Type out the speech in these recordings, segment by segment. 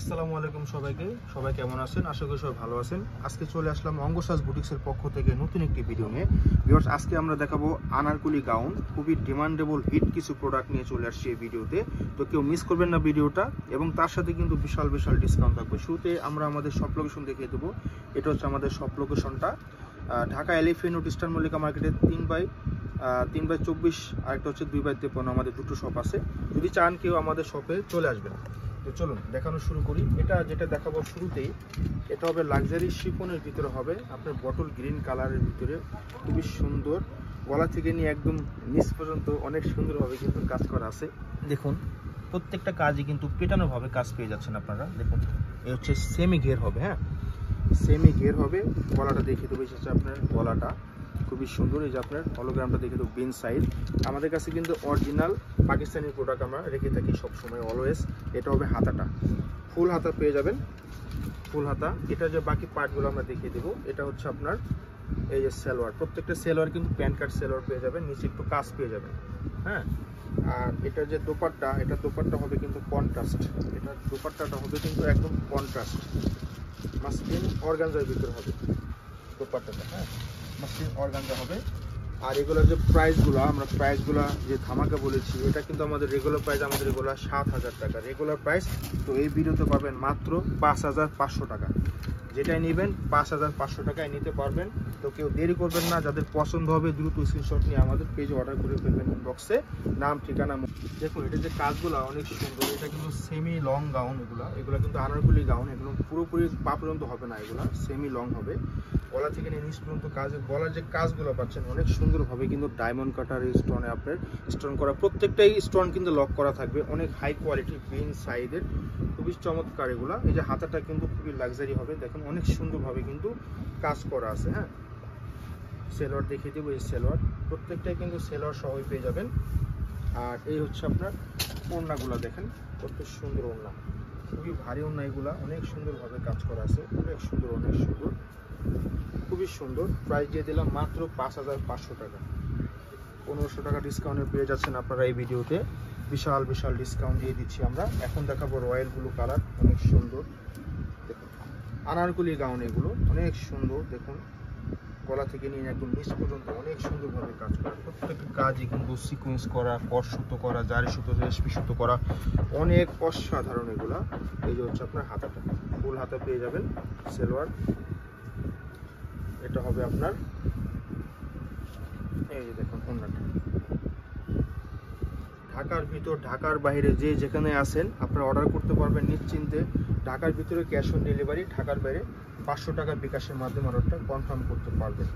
আসসালামু আলাইকুম সবাইকে। সবাই কেমন আছেন? আশা করি সবাই ভালো আছেন। আজকে চলে আসলাম অঙ্গসাজ বুটিক্সের পক্ষ থেকে নতুন একটি ভিডিও নিয়ে। ভিউয়ার্স, আজকে আমরা দেখাবো আনারকলি গাউন। খুবই ডিমান্ডেবল হিট কিছু প্রোডাক্ট নিয়ে চলে আসছি এই ভিডিওতে। তো কেউ মিস করবেন না ভিডিওটা, এবং তার সাথে কিন্তু বিশাল বিশাল ডিসকাউন্ট থাকবে। শুরুতে আমরা আমাদের শপ লোকেশন দেখিয়ে দেবো। এটা হচ্ছে আমাদের শপ লোকেশনটা, Dhaka elephant road eastern Mallika মার্কেটের 3/24, আরেকটা হচ্ছে 2/53। আমাদের দুটো শপ আছে। যদি চান কেউ আমাদের শপে চলে আসবেন। তো চলুন দেখানো শুরু করি। এটা যেটা দেখাবো শুরুতেই, এটা হবে লাক্সারি শিফনের ভিতরে হবে আপনার বটল গ্রিন কালারের ভিতরে, খুবই সুন্দর। গলা থেকে নিয়ে একদম নিচ পর্যন্ত অনেক সুন্দরভাবে কিন্তু কাজ করা আছে। দেখুন প্রত্যেকটা কাজই কিন্তু পেটানোভাবে কাজ পেয়ে যাচ্ছেন আপনারা। দেখুন এই হচ্ছে সেমি ঘের হবে, হ্যাঁ সেমি ঘের হবে। গলাটা দেখিয়ে দেবো, হচ্ছে আপনার গলাটা খুবই সুন্দর। এই যে আপনার হলোগ্রামটা দেখে তো বিন সাইজ। আমাদের কাছে কিন্তু অরিজিনাল পাকিস্তানি প্রোডাক্ট আমরা রেখে থাকি সবসময়, অলওয়েজ। এটা হবে হাতাটা, ফুল হাতা পেয়ে যাবেন, ফুল হাতা। এটা যে বাকি পার্টগুলো আমরা দেখিয়ে দেবো। এটা হচ্ছে আপনার এই যে সালোয়ার, প্রত্যেকটা সালোয়ার কিন্তু প্যান্ট কাট সালোয়ার পেয়ে যাবেন, নিচে একটু কাজ পেয়ে যাবেন, হ্যাঁ। আর এটা যে দোপাট্টা, এটা দোপাট্টা হবে কিন্তু কন্ট্রাস্ট। এটা দোপাট্টাটা হবে কিন্তু একদম কন্ট্রাস্ট, মাসলিন অর্গানজার ভিতরে হবে দোপাট্টাটা, হ্যাঁ মাসলিন অর্গানজা হবে। আর এগুলোর যে প্রাইসগুলো, আমরা প্রাইসগুলো যে ধামাকা বলেছি, এটা কিন্তু আমাদের রেগুলার প্রাইস, আমাদের এগুলো 7,000 টাকা রেগুলার প্রাইস। তো এই ভিডিওতে পাবেন মাত্র 5,500 টাকা। যেটাই নেবেন 5,500 টাকায় নিতে পারবেন। তো কেউ দেরি করবেন না, যাদের পছন্দ হবে দ্রুত স্ক্রিনশট নিয়ে আমাদের পেজে অর্ডার করে ফেলবেন ইনবক্সে, নাম ঠিকানা। দেখুন এটা যে কাজগুলো অনেক সুন্দর। এটা কিন্তু সেমি লং গাউন, এগুলো কিন্তু আনারকলি গাউন। এগুলো পুরোপুরি পা পর্যন্ত হবে না, এগুলো সেমি লং হবে। গলা থেকে নিয়ে নিচ পর্যন্ত কাজ, গলার যে কাজগুলো পাচ্ছেন অনেক সুন্দরভাবে কিন্তু ডায়মন্ড কাটার স্টোনে আপনার স্টোন করা, প্রত্যেকটাই স্টোন কিন্তু লক করা থাকবে। অনেক হাই কোয়ালিটি বিন সাইজের, খুবই চমৎকার এগুলা। এই যে হাতাটা কিন্তু খুবই লাক্সারি হবে, দেখুন অনেক সুন্দরভাবে কিন্তু কাজ করা আছে, হ্যাঁ। সেলোয়ার দেখিয়ে দেবো, এই সেলোয়ার প্রত্যেকটাই কিন্তু সেলোয়ার সহই পেয়ে যাবেন। আর এই হচ্ছে আপনার ওড়নাগুলো, দেখেন কত সুন্দর ওড়না, খুবই ভারী ওড়না এগুলা, অনেক সুন্দরভাবে কাজ করা আছে, অনেক সুন্দর, অনেক সুন্দর, খুবই সুন্দর। প্রাইস দিয়ে দিলাম মাত্র 5,500 টাকা। 1500 টাকা ডিসকাউন্টে পেয়ে যাচ্ছেন আপনারা এই ভিডিওতে। বিশাল বিশাল ডিসকাউন্ট দিয়ে দিচ্ছি আমরা। এখন দেখাবো রয়্যাল ব্লু কালার, অনেক সুন্দর। দেখুন আনারকলি গাউন, এগুলো অনেক সুন্দর। দেখুন গলা থেকে নিয়ে একদম নিচ পর্যন্ত অনেক সুন্দরভাবে কাজ করা, প্রত্যেকটা কাজই কিন্তু সিকোয়েন্স করা, কট সুতো করা, জারি সুতো, রেশমি সুতো করা, অনেক অসাধারণ এগুলা। এই যে হচ্ছে আপনার হাতাটা, ফুল হাতা পেয়ে যাবেন। সেলোয়ার এটা হবে আপনার, এই যে দেখুন ওড়নাটা। ঢাকার ভিতর, ঢাকার বাইরে যে যেখানে আসেন আপনারা অর্ডার করতে পারবেন নিশ্চিন্তে। ঢাকার ভিতরে ক্যাশ অন ডেলিভারি, ঢাকার বাইরে 500 টাকা বিকাশের মাধ্যমে অর্ডারটা কনফার্ম করতে পারবেন।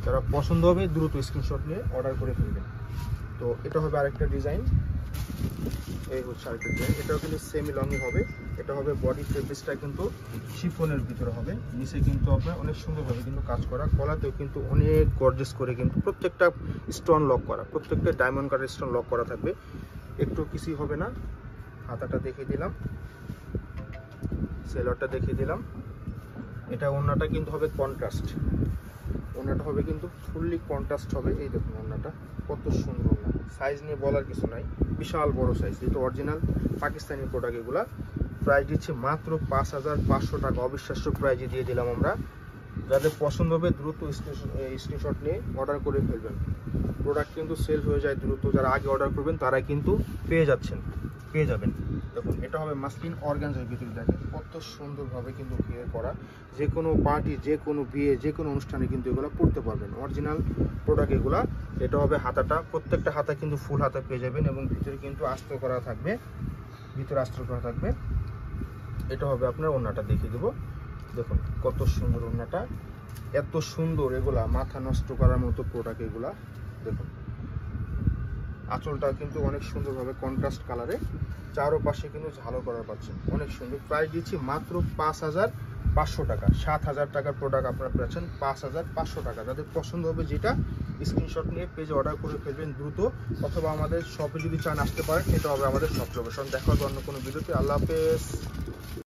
যারা পছন্দ হবে দ্রুত স্ক্রিনশট নিয়ে অর্ডার করে ফেলবেন। তো এটা হবে আরেকটা ডিজাইন, এই হচ্ছে আরেকটা ডিজাইন। এটাও কিন্তু সেমি লংই হবে। এটা হবে বডি ফেব্রিক্সটা কিন্তু শিফনের ভিতরে হবে, নিচে কিন্তু আপনার অনেক সুন্দরভাবে কিন্তু কাজ করা, গলাতেও কিন্তু অনেক গর্জিয়াস করে কিন্তু প্রত্যেকটা স্টোন লক করা, প্রত্যেকটা ডায়মন্ড কাটের স্টোন লক করা থাকবে, একটু কিছুই হবে না। হাতাটা দেখিয়ে দিলাম, সেলোয়ারটা দেখিয়ে দিলাম। এটা ওড়নাটা কিন্তু হবে কন্ট্রাস্ট, ওড়নাটা হবে কিন্তু ফুললি কন্ট্রাস্ট হবে। এই দেখুন ওড়নাটা কত সুন্দর ওড়না, সাইজ নিয়ে বলার কিছু নাই, বিশাল বড় সাইজ। যেহেতু অরিজিনাল পাকিস্তানি প্রোডাক্ট এগুলা। প্রাইস দিচ্ছে মাত্র 5,500 টাকা, অবিশ্বাস্য প্রাইজে দিয়ে দিলাম আমরা। যাদের পছন্দ হবে দ্রুত স্ক্রিনশট নিয়ে অর্ডার করে ফেলবেন। প্রোডাক্ট কিন্তু সেল হয়ে যায় দ্রুত, যারা আগে অর্ডার করবেন তারাই কিন্তু পেয়ে যাবেন। দেখুন এটা হবে মাসলিন অর্গানজার ভিতরে, দেখেন কত সুন্দরভাবে কিন্তু ঘের করা। যে কোনো পার্টি, যে কোনো বিয়ে, যে কোনো অনুষ্ঠানে কিন্তু এগুলো পরতে পারবেন, অরিজিনাল প্রোডাক্ট এগুলা। এটা হবে হাতাটা, প্রত্যেকটা হাতা কিন্তু ফুল হাতা পেয়ে যাবেন, এবং ভিতরে কিন্তু আস্ত করা থাকবে, ভিতরে আস্ত করা থাকবে। এটা হবে আপনার ওড়নাটা দেখিয়ে দেবো। দেখুন কত সুন্দর ওড়নাটা, এত সুন্দর এগুলা, মাথা নষ্ট করার মতো প্রোডাক্ট এগুলা। দেখুন আঁচলটা কিন্তু অনেক সুন্দরভাবে কন্ট্রাস্ট কালারে, চারোপাশে কিন্তু ঝালো করার পাচ্ছেন, অনেক সুন্দর। প্রাইস দিচ্ছি মাত্র 5,500 টাকা। 7,000 টাকার প্রোডাক্ট আপনারা পাচ্ছেন 5,500 টাকা। যাদের পছন্দ হবে যেটা স্ক্রিনশট নিয়ে পেজে অর্ডার করে ফেলবেন দ্রুত, অথবা আমাদের শপে যদি চান আসতে পারেন। এটা হবে আমাদের শপ লোকেশন। দেখা হবে অন্য কোনো ভিডিওতে। আল্লাহ হাফেজ।